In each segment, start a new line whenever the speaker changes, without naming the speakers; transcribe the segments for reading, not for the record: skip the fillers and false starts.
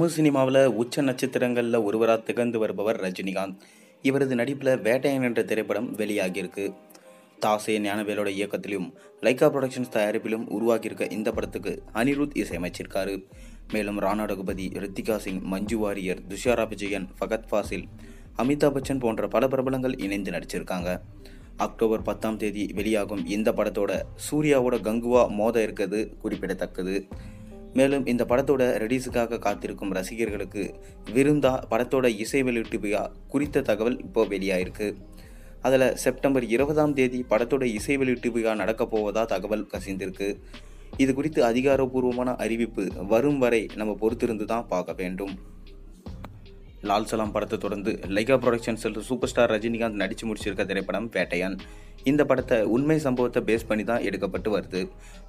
தமிழ் சினிமாவில் உச்ச நட்சத்திரங்களில் ஒருவராக திகழ்ந்து வருபவர் ரஜினிகாந்த். இவரது நடிப்பில் வேட்டையன் என்ற திரைப்படம் வெளியாகியிருக்கு. தாசே ஞானவேலோட இயக்கத்திலும் லைகா புரொடக்ஷன்ஸ் தயாரிப்பிலும் உருவாகியிருக்க இந்த படத்துக்கு அனிருத் இசையமைச்சிருக்காரு. மேலும் ராணா ரகுபதி, ரித்திகா சிங், மஞ்சு வாரியர், துஷாரா விஜயன், ஃபகத் ஃபாசில், அமிதாப் பச்சன் போன்ற பல பிரபலங்கள் இணைந்து நடிச்சிருக்காங்க. அக்டோபர் 10 வெளியாகும் இந்த படத்தோட சூர்யாவோட கங்குவா மோத இருக்கிறது குறிப்பிடத்தக்கது. மேலும் இந்த படத்தோட ரிலீஸுக்காக காத்திருக்கும் ரசிகர்களுக்கு விருந்தா படத்தோட இசை வெளியீட்டு விழா குறித்த தகவல் இப்போ வெளியாயிருக்கு. அதில் செப்டம்பர் 20 படத்தோட இசை வெளியீட்டு விழா நடக்கப் போவதா தகவல் கசிந்திருக்கு. இது குறித்து அதிகாரப்பூர்வமான அறிவிப்பு வரும் வரை நம்ம பொறுத்திருந்து தான் பார்க்க வேண்டும். லால் சலாம் படத்தை தொடர்ந்து லைகா புரொடக்ஷன்ஸில் சூப்பர் ஸ்டார் ரஜினிகாந்த் நடித்து முடிச்சிருக்க திரைப்படம் வேட்டையன். இந்த படத்தை உண்மை சம்பவத்தை பேஸ் பண்ணி தான் எடுக்கப்பட்டு வருது.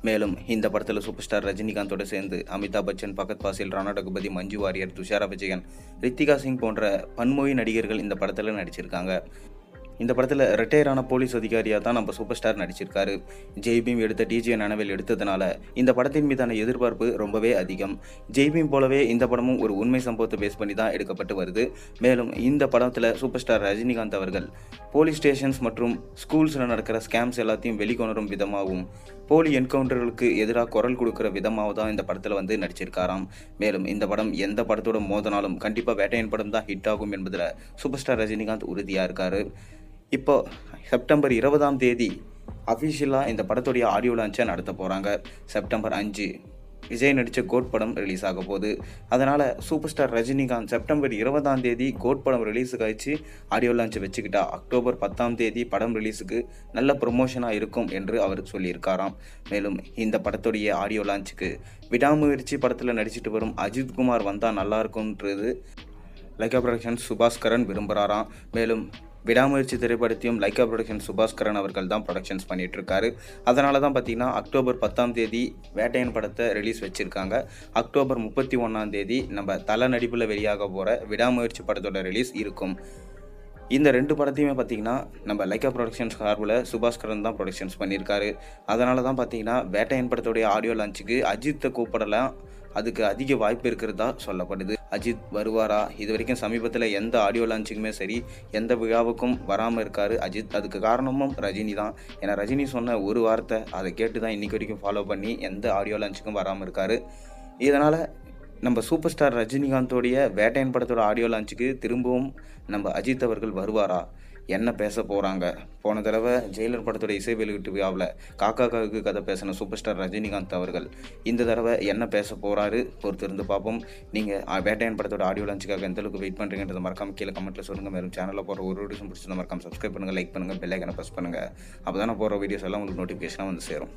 மேலும் இந்த படத்தில் சூப்பர் ஸ்டார் ரஜினிகாந்தோட சேர்ந்து அமிதாப் பச்சன், ஃபகத் ஃபாசில், ராணா ரகுபதி, மஞ்சு வாரியர், துஷாரா விஜயன், ரித்திகா சிங் போன்ற பன்மொழி நடிகர்கள் இந்த படத்தில் நடிச்சிருக்காங்க. இந்த படத்தில் ரிட்டையர் ஆன போலீஸ் அதிகாரியாக தான் நம்ம சூப்பர் ஸ்டார் நடிச்சிருக்காரு. ஜெய்பீம் எடுத்த டிஜே ஞானவேல் எடுத்ததுனால இந்த படத்தின் மீதான எதிர்பார்ப்பு ரொம்பவே அதிகம். ஜெய்பீம் போலவே இந்த படமும் ஒரு உண்மை சம்பவத்தை பேஸ் பண்ணி தான் எடுக்கப்பட்டு வருது. மேலும் இந்த படத்தில் சூப்பர் ஸ்டார் ரஜினிகாந்த் அவர்கள் போலீஸ் ஸ்டேஷன்ஸ் மற்றும் ஸ்கூல்ஸில் நடக்கிற ஸ்கேம்ஸ் எல்லாத்தையும் வெளிக்கொணரும் விதமாகவும் போலி என்கவுண்டர்களுக்கு எதிராக குரல் கொடுக்குற விதமாக தான் இந்த படத்தில் நடிச்சிருக்காராம். மேலும் இந்த படம் எந்த படத்தோட மோதனாலும் கண்டிப்பாக வேட்டையன் படம் தான் ஹிட் ஆகும் என்பதில் சூப்பர் ஸ்டார் ரஜினிகாந்த் உறுதியாக இருக்காரு. இப்போ செப்டம்பர் 20 அஃபிஷியலாக இந்த படத்துடைய ஆடியோ லான்ச்சை நடத்த போகிறாங்க. செப்டம்பர் 5 விஜய் நடித்த கோட் படம் ரிலீஸ் ஆக போகுது. அதனால் super star Rajinikanth September 20 GOAT படம் ரிலீஸுக்கு ஆயிடுச்சு ஆடியோ லான்ச்சை வச்சுக்கிட்டா அக்டோபர் 10 படம் ரிலீஸுக்கு நல்ல ப்ரொமோஷனாக இருக்கும் என்று அவர் சொல்லியிருக்காராம். மேலும் இந்த படத்துடைய ஆடியோ லான்ச்சுக்கு விடாமுயற்சி படத்தில் நடிச்சிட்டு வரும் அஜித் குமார் வந்தால் நல்லாயிருக்கும்ன்றது லைகா புரொடக்ஷன்ஸ் சுபாஸ்கரன் விரும்புகிறாராம். மேலும் விடாமுயற்சி திரைப்படத்தையும் லைகா புரொடக்ஷன் சுபாஸ்கரன் அவர்கள் தான் ப்ரொடக்ஷன்ஸ் பண்ணிட்டு இருக்காரு. அதனால தான் பார்த்தீங்கன்னா அக்டோபர் 10 வேட்டையன் படத்தை ரிலீஸ் வச்சுருக்காங்க. அக்டோபர் 31 நம்ம தல நடிப்பில் வெளியாக போகிற விடாமுயற்சி படத்தோட ரிலீஸ் இருக்கும். இந்த 2 படத்தையுமே பார்த்திங்கன்னா நம்ம லைகா ப்ரொடக்ஷன்ஸ் சார்பில் சுபாஸ்கரன் தான் ப்ரொடக்ஷன்ஸ் பண்ணியிருக்காரு. அதனால தான் பார்த்திங்கன்னா வேட்டையன் படத்தோடைய ஆடியோ லான்ச்சுக்கு அஜித்தை கூப்பிடலாம், அதுக்கு அதிக வாய்ப்பு இருக்கிறதா சொல்லப்படுது. அஜித் வருவாரா? இது வரைக்கும் சமீபத்தில் எந்த ஆடியோ லான்ச்சுக்குமே சரி, எந்த விழாவுக்கும் வராமல் இருக்கார் அஜித். அதுக்கு காரணமும் ரஜினி தான். ஏன்னா ரஜினி சொன்ன ஒரு வார்த்தை அதை கேட்டு தான் இன்றைக்கி வரைக்கும் ஃபாலோ பண்ணி எந்த ஆடியோ லான்ச்சுக்கும் வராமல் இருக்கார். இதனால் நம்ம சூப்பர் ஸ்டார் ரஜினிகாந்தோடைய வேட்டையன் படத்தோட ஆடியோ லான்ச்சுக்கு திரும்பவும் நம்ம அஜித் அவர்கள் வருவாரா? என்ன பேச போகிறாங்க? போன தடவை ஜெயிலர் படத்தோட இசை வெளியீட்டு விழாவில் காக்காவுக்கு கதை பேசின சூப்பர் ஸ்டார் ரஜினிகாந்த் அவர்கள் இந்த தடவை என்ன பேச போகிறாரு பொறுத்திருந்து பார்ப்போம். நீங்கள் வேட்டையன் படத்தோட ஆடியோ லான்ச்சுக்காக எந்த அளவுக்கு வெயிட் பண்ணுறீங்கன்றத மறக்காம கீழே கமெண்ட்டில் சொல்லுங்கள். மேலும் சேனலில் போகிற ஒரு வீடியோஸும் பிடிச்சிருந்தா மறக்காம சப்ஸ்கிரைப் பண்ணுங்கள், லைக் பண்ணுங்கள், பெல் ஐக்கனை ப்ரெஸ் பண்ணுங்கள். அப்போ தான் நான் போகிற வீடியோஸ் எல்லாம் உங்களுக்கு நோட்டிஃபிகேஷனாக வந்து சேரும்.